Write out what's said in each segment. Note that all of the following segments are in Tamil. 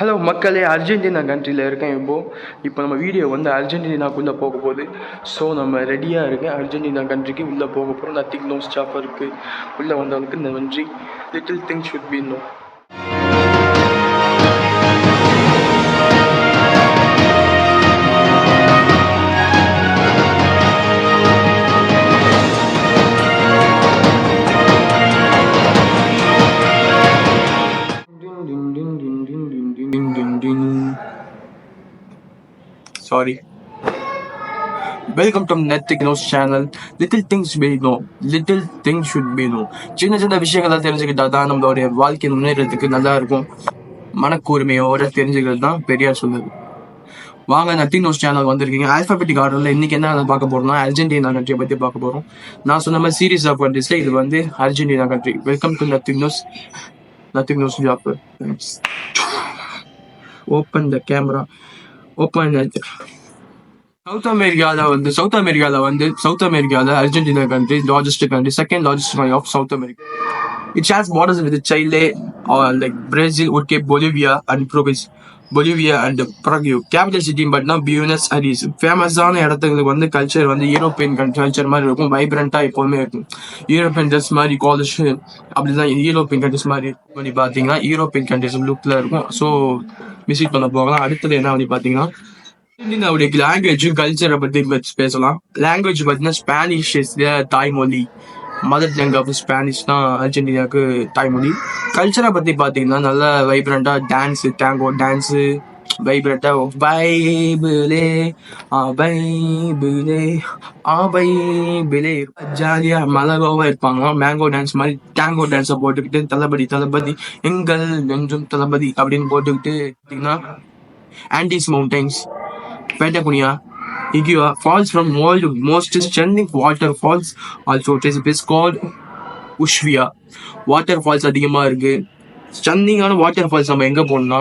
ஹலோ மக்களே, அர்ஜென்டினா கண்ட்ரியில் இருக்கேன். இப்போ நம்ம வீடியோ வந்து அர்ஜென்டினாக்குள்ளே போக போகுது. ஸோ நம்ம ரெடியாக இருக்கேன். அர்ஜென்டினா கண்ட்ரிக்கு உள்ளே போக போகிறோம். நத்திங் நோஸ் ஜாஃபருக்கு உள்ளே வந்தவனுக்கு நன்றி. Little thing should be know. Sorry. Welcome to Nettic Nose channel. Little things we know. Little things should be known. சின்ன சின்ன விஷயங்கள தெரிஞ்சுக்கிட்டா தான் நம்மளுடைய வாழ்க்கை முன்னேறதுக்கு நல்லா இருக்கும். மனக்கூர்மையோட தெரிஞ்சுக்கிறது தான் பெரியார் சொல்லுது. வாங்க, நத்திங் நோஸ் சேனல் வந்திருக்கீங்க. ஆல்பாபெட்டிக் ஆர்டர்ல இன்னைக்கு என்ன பார்க்க போறோம்னா அர்ஜென்டினா கண்ட்ரியை பத்தி பார்க்க போறோம். நான் சொன்ன மாதிரி சீரீஸ் ஆஃப் கண்ட்ரிஸ்ல இது வந்து Argentina country. Welcome to nothing knows. Nothing knows job. Open the camera. Open South அமெரிக்கால Argentina country largest country, second largest country of South America. It shares borders with Chile, like Brazil, okay, Bolivia and Peru. Capital city but now Buenos Aires. ஃபேமஸான இடத்துக்கு வந்து கல்ச்சர் வந்து யூரோப்பியன் கல்ச்சர் மாதிரி இருக்கும். வைப்ரண்டா எப்பவுமே இருக்கும். யூரோப்பியன் ட்ரெஸ் மாதிரி காலேஜ் அப்படிதான் யூரோப்பியன் கண்ட்ரிஸ் மாதிரி பண்ணி பார்த்தீங்கன்னா யூரோப்பியன் கண்ட்ரிஸ் லுக்ல இருக்கும். ஸோ விசிட் பண்ண போகலாம். அடுத்தது என்ன பண்ணி பார்த்தீங்கன்னா அர்ஜென்டினாவுடைய லாங்குவேஜும் கல்ச்சரை பத்தி பேசலாம். லாங்குவேஜ் பார்த்தீங்கன்னா ஸ்பானிஷ் இஸ் தாய்மொழி. மதர் டங் ஆஃப் ஸ்பானிஷ் தான் அர்ஜென்டினாவுக்கு தாய்மொழி. கல்ச்சரை பத்தி பார்த்தீங்கன்னா நல்லா வைப்ரண்டா டான்ஸு, டேங்கோ டான்ஸு, வைப்ரண்டா பைபிளே பைபிளே ஜாலியா மலகோவா இருப்பாங்க. மேங்கோ டான்ஸ் மாதிரி டேங்கோ டான்ஸை போட்டுக்கிட்டு தளபதி எங்கள் நெஞ்சும் தளபதி அப்படின்னு போட்டுக்கிட்டு பார்த்தீங்கன்னா Andes mountains, Patagonia, Igua falls from world most stunning waterfalls. Also it is called Ushuaia. Waterfalls அதிகமா இருக்கு. ஸ்டன்னிங்கான வாட்டர்ஃபால்ஸ் நம்ம எங்க போகணும்னா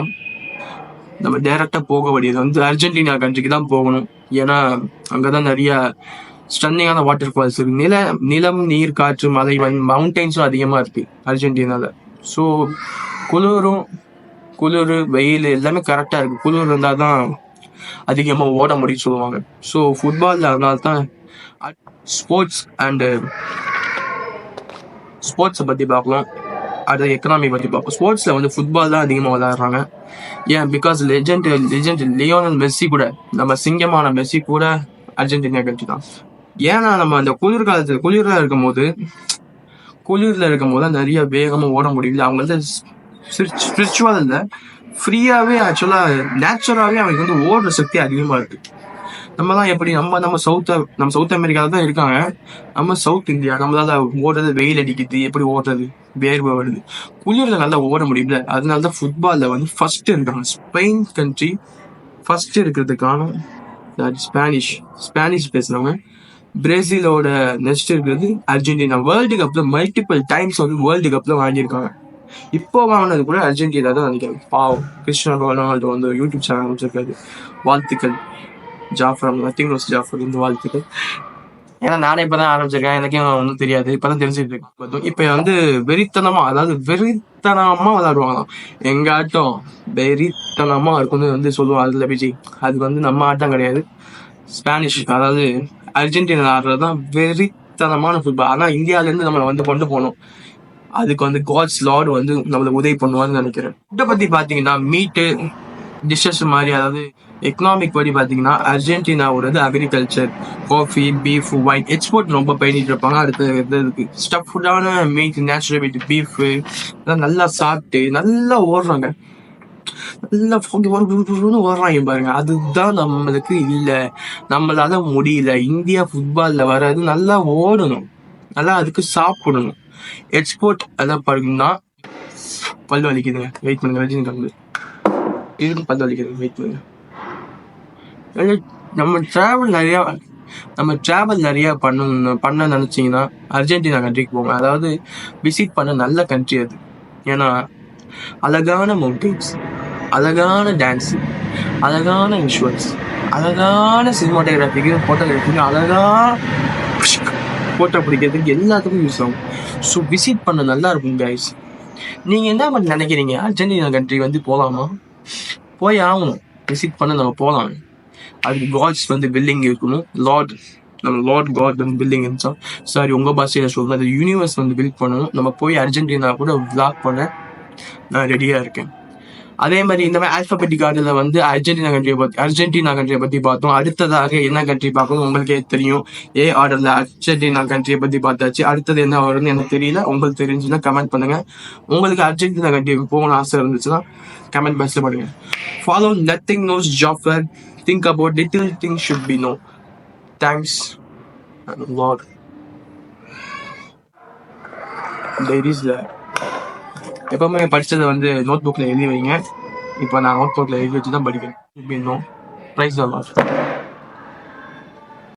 நம்ம டைரக்டா போக வேண்டியது வந்து அர்ஜென்டினா கண்ட்ரிக்கு தான் போகணும். ஏன்னா அங்கதான் நிறைய ஸ்டன்னிங்கான வாட்டர்ஃபால்ஸ் இருக்கு. நிலம், நீர், காற்று, மலை, மவுண்டைன்ஸும் அதிகமா இருக்கு அர்ஜென்டினால. ஸோ குளிர், வெயில் எல்லாமே கரெக்டா இருக்கு. குளிர் இருந்தால் தான் அதிகமாக ஓட முடியும் சொல்லுவாங்க. ஸோ ஃபுட்பால் அதனால தான் ஸ்போர்ட்ஸை பற்றி பார்க்கலாம். அது எக்கனாமி பற்றி பார்ப்போம். ஸ்போர்ட்ஸில் வந்து ஃபுட்பால் தான் அதிகமாக விளையாடுறாங்க. ஏன்? பிகாஸ் லெஜெண்ட் லியோனல் மெஸ்ஸி கூட, நம்ம சிங்கமான மெஸ்ஸி கூட அர்ஜென்டினா கண்ட்ரி தான். ஏன்னா நம்ம அந்த குளிரில் இருக்கும் போது நிறைய வேகமாக ஓட முடியல. அவங்க வந்து ஸ்பிரிச்சுவல் இல்லை, ஃப்ரீயாவே ஆக்சுவலா நேச்சுரலாவே அவங்களுக்கு வந்து ஓடுற சக்தி அதிகமா இருக்கு. நம்ம தான் எப்படி நம்ம சவுத் அமெரிக்கால தான் இருக்காங்க. நம்ம சவுத் இந்தியா, நம்மளால ஓடுறது, வெயில் அடிக்குது, எப்படி ஓடுறது, வேர்வை வருது, குளிர்ல நல்லா ஓட முடியல. அதனாலதான் ஃபுட்பால்ல வந்து ஃபர்ஸ்ட் இருக்காங்க. ஸ்பெயின் கண்ட்ரி ஃபர்ஸ்ட் இருக்கிறதுக்கான ஸ்பானிஷ் பேசுறவங்க. பிரேசிலோட நெக்ஸ்ட் இருக்கிறது அர்ஜென்டினா. வேர்ல்டு கப்ல மல்டிபிள் டைம்ஸ் வந்து வேர்ல்டு கப்ல வாங்கியிருக்காங்க. இப்போ வாங்கினது கூட அர்ஜென்டினா தான் நினைக்கிறேன். பாவம், கிறிஸ்டியானோ ரொனால்டோ வந்து யூடியூப் சேனல் வச்சிருக்காரு. வாழ்த்துக்கள் ஜாஃபர், நத்திங் நோஸ் ஜாஃபர், இந்த வாழ்த்துக்கள். ஏன்னா நானே இப்பதான் ஆரம்பிச்சிருக்கேன், எனக்கே ஒன்றும் தெரியாது, இப்பதான் தெரிஞ்சுட்டு இருக்கேன். இப்ப வந்து வெறித்தனமா விளையாடுவாங்களாம். எங்க ஆட்டம் வெறித்தனமா இருக்குன்னு வந்து சொல்லுவோம். அதுல விஜய், அது வந்து நம்ம ஆட்டம் கிடையாது. ஸ்பானிஷ், அதாவது அர்ஜென்டினா ஆடுறதுதான் வெறித்தனமான ஃபுட்பால். ஆனா இந்தியால இருந்து நம்மளை வந்து கொண்டு போகணும். அதுக்கு வந்து காட்ஸ் லார்ட் வந்து நம்மள உதவி பண்ணுவான்னு நினைக்கிறேன். ஃபுட்டை பத்தி பாத்தீங்கன்னா மீட்டு டிஷ்ஷஸ் மாதிரி, அதாவது எக்கனாமிக் படி பாத்தீங்கன்னா அர்ஜென்டினாவோடது agriculture, coffee, beef, wine export ரொம்ப பண்ணிட்டு இருப்பாங்க. அடுத்து ஸ்டஃப்டான மீட், நேச்சுரல் மீட், பீஃப் நல்லா சாப்பிட்டு நல்லா ஓடுறாங்க. நல்லா ஓடுறாங்க பாருங்க. அதுதான் நம்மளுக்கு இல்ல, நம்மளால முடியல. இந்தியா ஃபுட்பால்ல வராது. நல்லா ஓடணும், நல்லா அதுக்கு சாப்பிடணும். எக்ஸ்போர்ட் எல்லாம் பாருங்கன்னா பல்லு வலிக்குதுங்க, வெயிட் பண்ணுங்க. ரஜினிகாந்த் இதுக்கு பல்லு வலிக்குதுங்க, வெயிட் பண்ணுங்க. நம்ம டிராவல் நிறைய பண்ண நினைச்சீங்கன்னா அர்ஜென்டினா கண்ட்ரிக்கு போங்க. அதாவது விசிட் பண்ண நல்ல கண்ட்ரி அது. ஏன்னா அழகான மவுண்டன்ஸ், அழகான டான்ஸ், அழகான விஷுவல்ஸ், அழகான போட்டோகிராஃபிக்கு அழகா போட்டோ பிடிக்கிறதுக்கு எல்லாத்துக்கும் யூஸ் ஆகும். ஸோ விசிட் பண்ண நல்லா இருக்கும் கைஸ். நீங்க என்ன பண்ணி நினைக்கிறீங்க? அர்ஜென்டினா கண்ட்ரி வந்து போகலாமா? போய் ஆகணும், விசிட் பண்ண நம்ம போகலாம். அதுக்கு காட்ஸ் வந்து பில்டிங் இருக்கணும். நம்ம லார்ட் காட் வந்து பில்டிங் இருந்துச்சா, சாரி உங்கள் பாஷையில் சொல்லணும், அது யூனிவர்ஸ் வந்து பில்ட் பண்ணணும். நம்ம போய் அர்ஜென்டினா கூட விளாக் பண்ண நான் ரெடியாக இருக்கேன். அதே மாதிரி இந்த மாதிரி ஆல்பபெட்டிக் ஆர்டரில் வந்து அர்ஜென்டினா கண்ட்ரியை பற்றி பார்த்தோம். அடுத்ததாக என்ன கண்ட்ரி பார்க்கணும் உங்களுக்கே தெரியும். ஆர்டரில் அர்ஜென்டினா கண்ட்ரியை பற்றி பார்த்தாச்சு. அடுத்தது என்ன வரும்னு எனக்கு தெரியல. உங்களுக்கு தெரிஞ்சுன்னா கமெண்ட் பண்ணுங்க. உங்களுக்கு அர்ஜென்டினா கண்ட்ரி போகணும்னு ஆசை இருந்துச்சுன்னா கமெண்ட் பாக்ஸில் பண்ணுங்க. Follow nothing knows Jaffer. Think about little things should be know. Thanks Lord. டைரிஸ்ல எப்பவுமே படிச்சதை வந்து நோட் புக்கில் எழுதி வைங்க. இப்போ நான் நோட் புக்கில் எழுதி வச்சு தான் படிக்கிறேன். இன்னும் ப்ரைஸ் தான்.